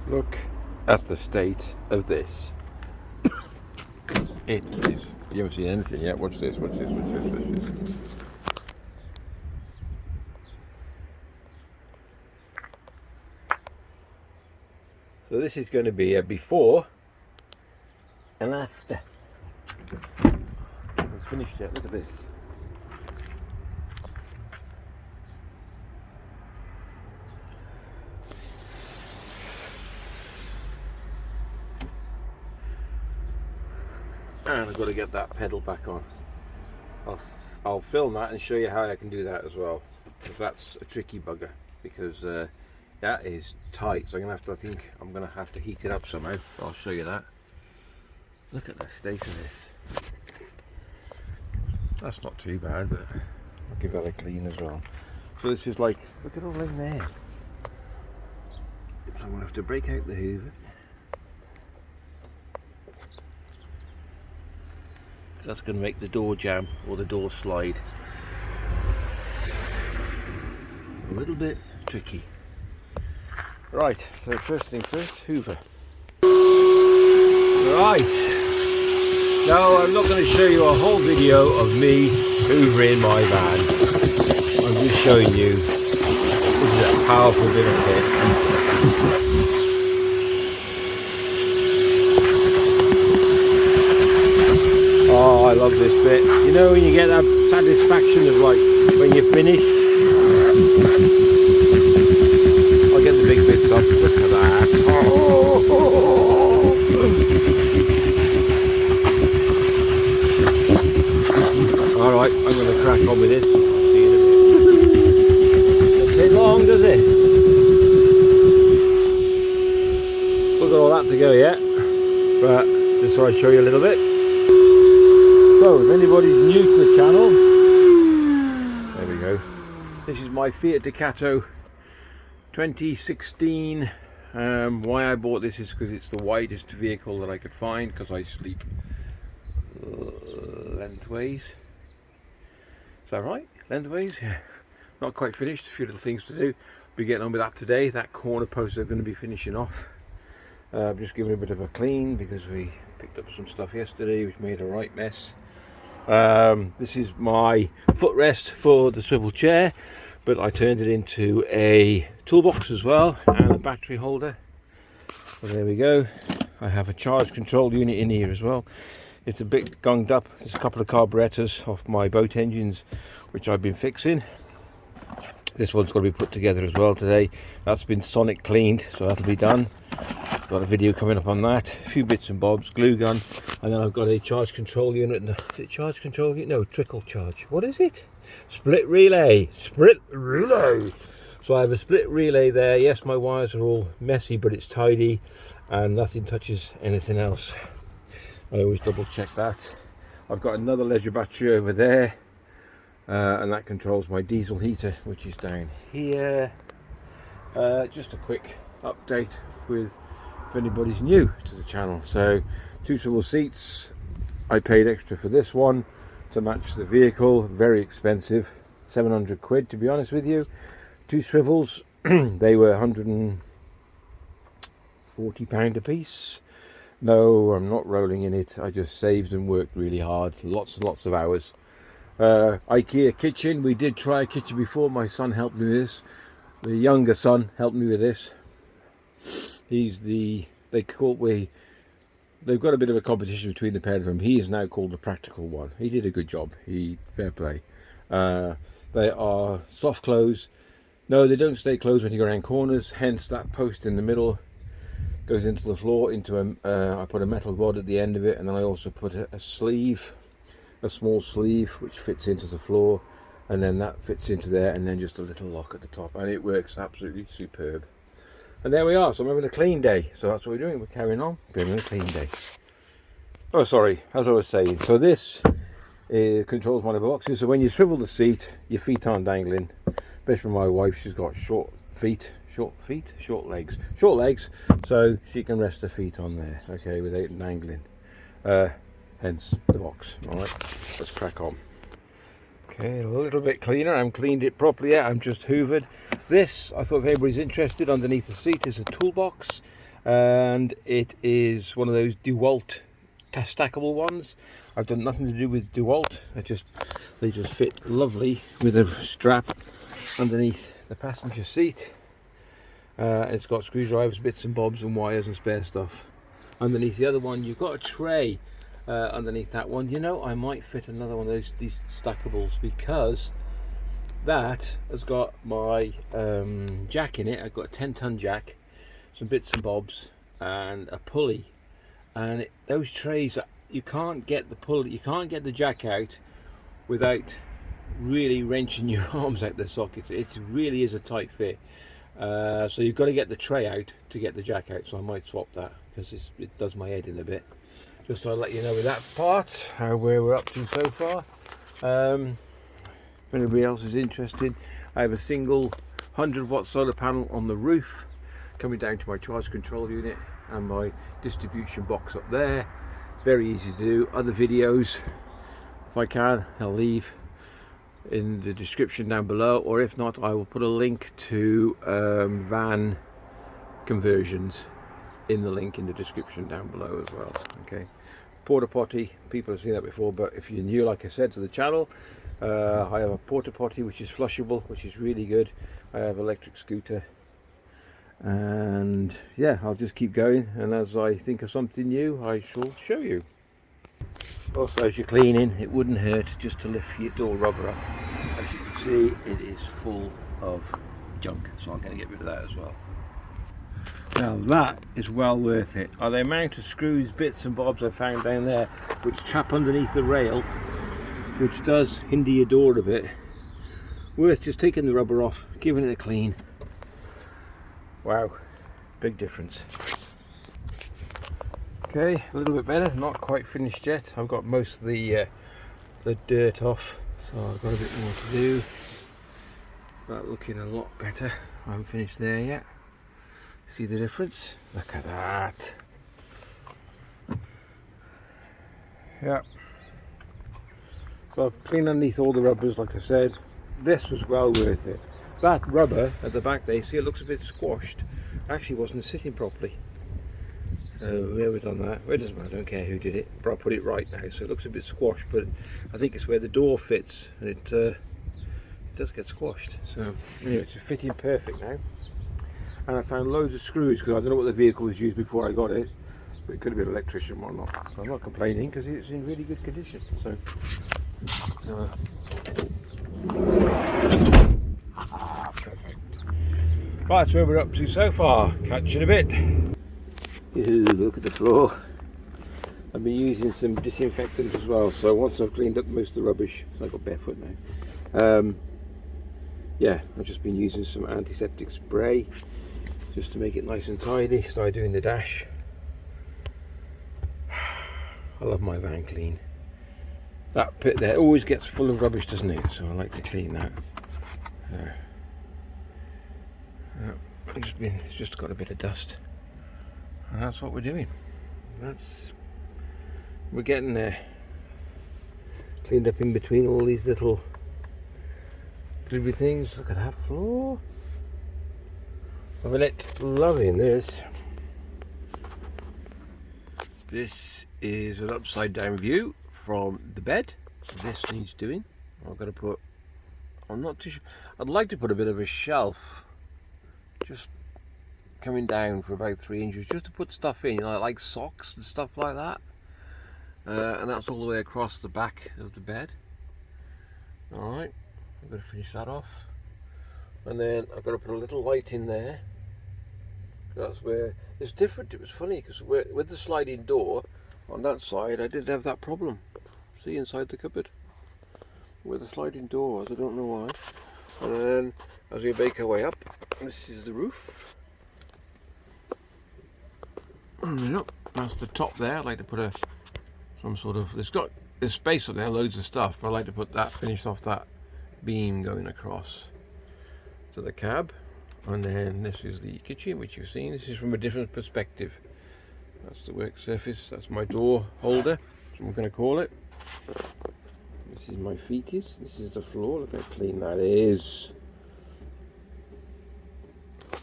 Look at the state of this. It is. You haven't seen anything yet. Watch this, watch this, watch this, watch this. So this is going to be a before and after. It's finished yet. Look at this. And I've got to get that pedal back on. I'll film that and show you how I can do that as well. Because that's a tricky bugger. Because that is tight. So I'm gonna have to. I think I'm gonna have to heat it up somehow. I'll show you that. Look at the state of this. That's not too bad, but I'll give that a clean as well. So this is like, look at all in there. So I'm gonna have to break out the hoover. That's going to make the door jam or the door slide a little bit tricky. Right, so first thing first, hoover. Right, now I'm not going to show you a whole video of me hoovering my van. I'm just showing you this is a powerful bit of kit. Oh, I love this bit. You know when you get that satisfaction of like when you're finished? I'll get the big bits up. Look at that. Alright, I'm going to crack on with this. See you in a bit. Doesn't take long, does it? Still got all that to go yet. But just thought I'd show you a little bit. So, if anybody's new to the channel, there we go. This is my Fiat Ducato 2016. Why I bought this is because it's the widest vehicle that I could find, because I sleep lengthways. Is that right? Lengthways? Yeah. Not quite finished, a few little things to do. Be getting on with that today. That corner post I'm going to be finishing off. Just giving it a bit of a clean because we picked up some stuff yesterday which made a right mess. This is my footrest for the swivel chair, but I turned it into a toolbox as well and a battery holder. So there we go. I have a charge control unit in here as well. It's a bit gunged up. There's a couple of carburetors off my boat engines which I've been fixing. This one's got to be put together as well today. That's been sonic cleaned, so that'll be done. Got a video coming up on that. A few bits and bobs, glue gun, and then I've got a charge control unit. Is it charge control unit? No, trickle charge. What is it? Split relay. Split relay. So I have a split relay there. Yes, my wires are all messy, but it's tidy, and nothing touches anything else. I always double check that. I've got another leisure battery over there. And that controls my diesel heater, which is down here. Just a quick update with if anybody's new to the channel. So 2 swivel seats. I paid extra for this one to match the vehicle. Very expensive, 700 quid to be honest with you. 2 swivels, they were £140 a piece. No, I'm not rolling in it. I just saved and worked really hard, lots and lots of hours. IKEA kitchen. We did try a kitchen before. My son helped me with this. The younger son helped me with this. He's the they've got a bit of a competition between the pair of them. He is now called the practical one. He did a good job. Fair play. They are soft close. No, they don't stay closed when you go around corners. Hence that post in the middle goes into the floor. I put a metal rod at the end of it, and then I also put a sleeve. A small sleeve which fits into the floor, and then that fits into there, and then just a little lock at the top, and it works absolutely superb. And there we are. So I'm having a clean day, so that's what we're doing. We're carrying on, we're having a clean day. Oh sorry, as I was saying, so this controls one of the boxes. So when you swivel the seat, your feet aren't dangling, especially my wife. She's got short legs, so she can rest her feet on there, okay, without dangling. Hence the box. Alright, let's crack on. Okay, a little bit cleaner. I haven't cleaned it properly yet. I'm just hoovered. This, I thought if anybody's interested, underneath the seat is a toolbox, and it is one of those DeWalt stackable ones. I've done nothing to do with DeWalt. They just fit lovely with a strap underneath the passenger seat. It's got screwdrivers, bits and bobs and wires and spare stuff. Underneath the other one you've got a tray underneath that one. You know, I might fit another one of these stackables, because that has got my jack in it. I've got a 10-ton jack, some bits and bobs and a pulley, and those trays, you can't get the jack out without really wrenching your arms out the sockets. It really is a tight fit, so you've got to get the tray out to get the jack out. So I might swap that, because it does my head in a bit. Just so I'll let you know with that part where we're up to so far. If anybody else is interested, I have a single 100-watt solar panel on the roof coming down to my charge control unit and my distribution box up there. Very easy to do. Other videos, if I can, I'll leave in the description down below, or if not, I will put a link to van conversions in the link in the description down below as well. Okay, porta potty, people have seen that before, but if you're new, like I said, to the channel, I have a porta potty which is flushable, which is really good. I have electric scooter, and yeah, I'll just keep going, and as I think of something new I shall show you. Also, as you're cleaning, it wouldn't hurt just to lift your door rubber up. As you can see, it is full of junk, so I'm going to get rid of that as well. Now that is well worth it. The amount of screws, bits and bobs I found down there which trap underneath the rail, which does hinder your door a bit, worth just taking the rubber off, giving it a clean. Wow, big difference. Okay, a little bit better, not quite finished yet. I've got most of the dirt off, so I've got a bit more to do. That looking a lot better. I haven't finished there yet. See the difference? Look at that. Yeah. So I've cleaned underneath all the rubbers, like I said. This was well worth it. That rubber at the back there, you see, it looks a bit squashed. Actually wasn't sitting properly. So whoever done that, well, it doesn't matter, I don't care who did it, but I'll put it right now. So it looks a bit squashed, but I think it's where the door fits, and it does get squashed. So anyway, it's fitting perfect now. And I found loads of screws, because I don't know what the vehicle was used before I got it, but it could have been an electrician or not. So I'm not complaining, because it's in really good condition. So perfect. Right, that's where we're up to so far. Catch you in a bit. Ooh, look at the floor. I've been using some disinfectant as well, so once I've cleaned up most of the rubbish, so I've got barefoot now. Yeah, I've just been using some antiseptic spray just to make it nice and tidy. Started doing the dash. I love my van clean. That pit there always gets full of rubbish, doesn't it? So I like to clean that. It's just got a bit of dust, and that's what we're doing. We're getting there. Cleaned up in between all these little glibby things. Look at that floor. Loving this. This is an upside down view from the bed. So this needs doing. I've got to put, I'm not too sure, I'd like to put a bit of a shelf just coming down for about 3 inches, just to put stuff in, you know, like socks and stuff like that. And that's all the way across the back of the bed. Alright, I've got to finish that off. And then I've got to put a little light in there. That's where it's different. It was funny because with the sliding door on that side, I didn't have that problem. See, inside the cupboard where the sliding door was, I don't know why. And then as we make our way up, this is the roof. Yep, that's the top there. I'd like to put some sort of, there's space up there, loads of stuff, but I like to put that, finish off that beam going across to the cab. And then this is the kitchen, which you've seen. This is from a different perspective. That's the work surface. That's my door holder, that's what I'm going to call it. This is my feeties. This is the floor. Look how clean that is.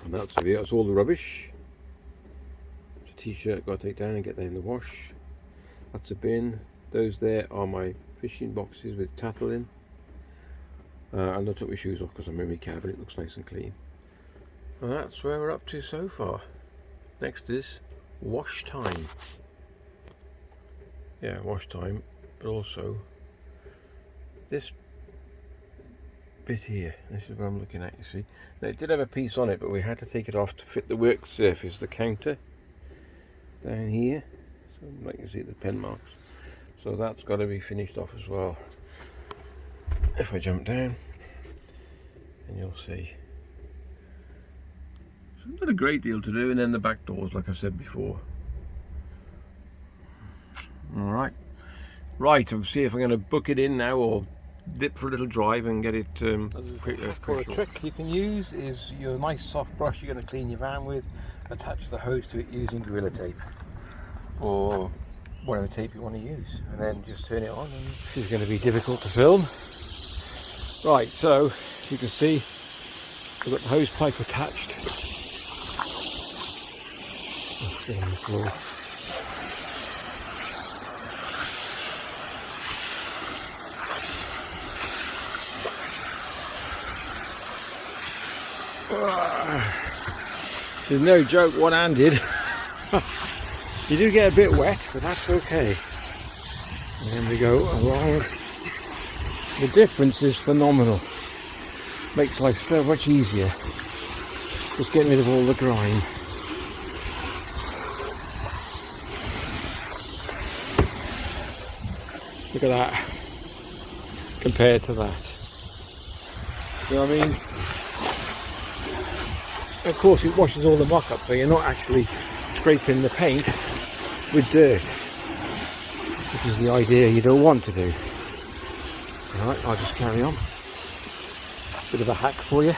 And that's the view. That's all the rubbish. t-shirt got to take down and get that in the wash. That's a bin. Those there are my fishing boxes with tattle in. And I took my shoes off because I'm in my cabin, it looks nice and clean. And that's where we're up to so far. Next is wash time. Yeah, wash time, but also this bit here. This is what I'm looking at, you see. Now it did have a piece on it, but we had to take it off to fit the work surface, the counter down here. So like you see the pen marks. So that's got to be finished off as well. If I jump down, and you'll see. So not a great deal to do, and then the back doors, like I said before. Alright, I'll see if I'm going to book it in now or dip for a little drive and get it For a trick you can use is your nice soft brush you're going to clean your van with, attach the hose to it using Gorilla Tape or whatever tape you want to use, and then just turn it on. And this is going to be difficult to film. Right, so you can see I've got the hose pipe attached. It's on the floor. There's no joke one-handed. You do get a bit wet, but that's okay. And then we go along. The difference is phenomenal. Makes life so much easier. Just getting rid of all the grime. Look at that. Compared to that. You know what I mean? Of course it washes all the muck up, so you're not actually scraping the paint with dirt, which is the idea you don't want to do. Alright, I'll just carry on. Bit of a hack for you.